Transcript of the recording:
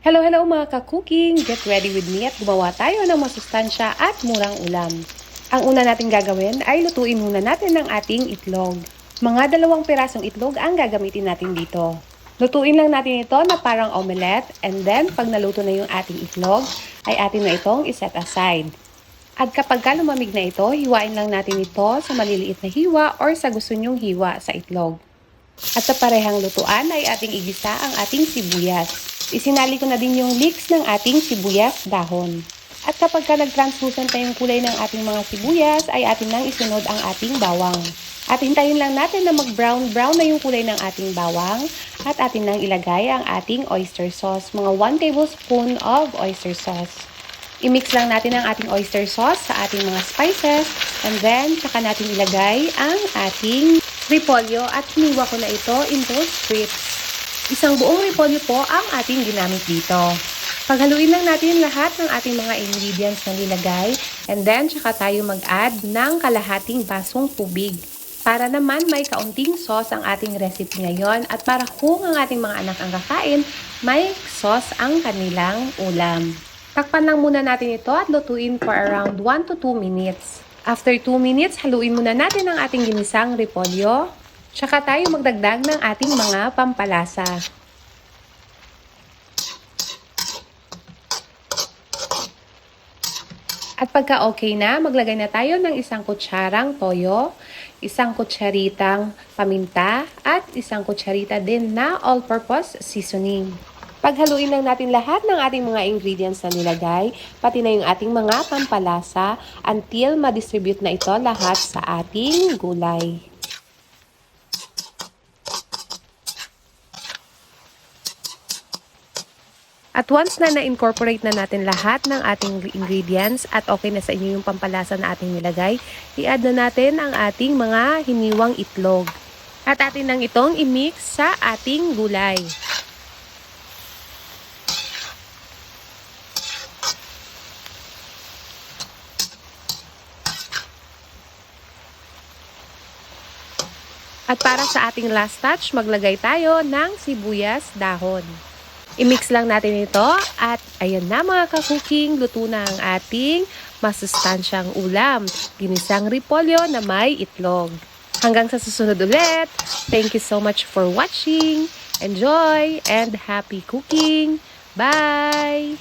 Hello, hello mga ka-cooking! Get ready with me at gumawa tayo ng masustansya at murang ulam. Ang una natin gagawin ay lutuin muna natin ng ating itlog. Mga 2 pirasong itlog ang gagamitin natin dito. Lutuin lang natin ito na parang omelette, and then pag naluto na yung ating itlog, ay atin na itong iset aside. At kapag lumamig na ito, hiwain lang natin ito sa maliliit na hiwa or sa gusto nyong hiwa sa itlog. At sa parehang lutuan ay ating igisa ang ating sibuyas. Isinali ko na din yung leeks ng ating sibuyas dahon. At kapag nag-translucent na yung kulay ng ating mga sibuyas, ay atin nang isunod ang ating bawang. At hintayin lang natin na mag-brown na yung kulay ng ating bawang. At atin nang ilagay ang ating oyster sauce, mga 1 tablespoon of oyster sauce. I-mix lang natin ang ating oyster sauce sa ating mga spices. And then, saka natin ilagay ang ating repolyo at hiniwa ko na ito into strips. Isang buong repolyo po ang ating ginamit dito. Paghaluin lang natin lahat ng ating mga ingredients na nilagay, and then tsaka tayo mag-add ng kalahating basong tubig. Para naman may kaunting sauce ang ating recipe ngayon, at para kung ang ating mga anak ang kakain, may sauce ang kanilang ulam. Takpan lang muna natin ito at lutuin for around 1 to 2 minutes. After 2 minutes, haluin muna natin ang ating ginisang repolyo. Tsaka tayo magdagdag ng ating mga pampalasa. At pagka okay na, maglagay na tayo ng 1 kutsarang toyo, 1 kutsaritang paminta, at 1 kutsarita din na all-purpose seasoning. Paghaluin lang natin lahat ng ating mga ingredients na nilagay, pati na yung ating mga pampalasa, until ma-distribute na ito lahat sa ating gulay. At once na na-incorporate na natin lahat ng ating ingredients at okay na sa inyo yung pampalasa na ating nilagay, i-add na natin ang ating mga hiniwang itlog. At atin nang itong i-mix sa ating gulay. At para sa ating last touch, maglagay tayo ng sibuyas dahon. I-mix lang natin ito at ayan na mga ka-cooking, luto na ang ating masustansyang ulam. Ginisang repolyo na may itlog. Hanggang sa susunod ulit, thank you so much for watching. Enjoy and happy cooking. Bye!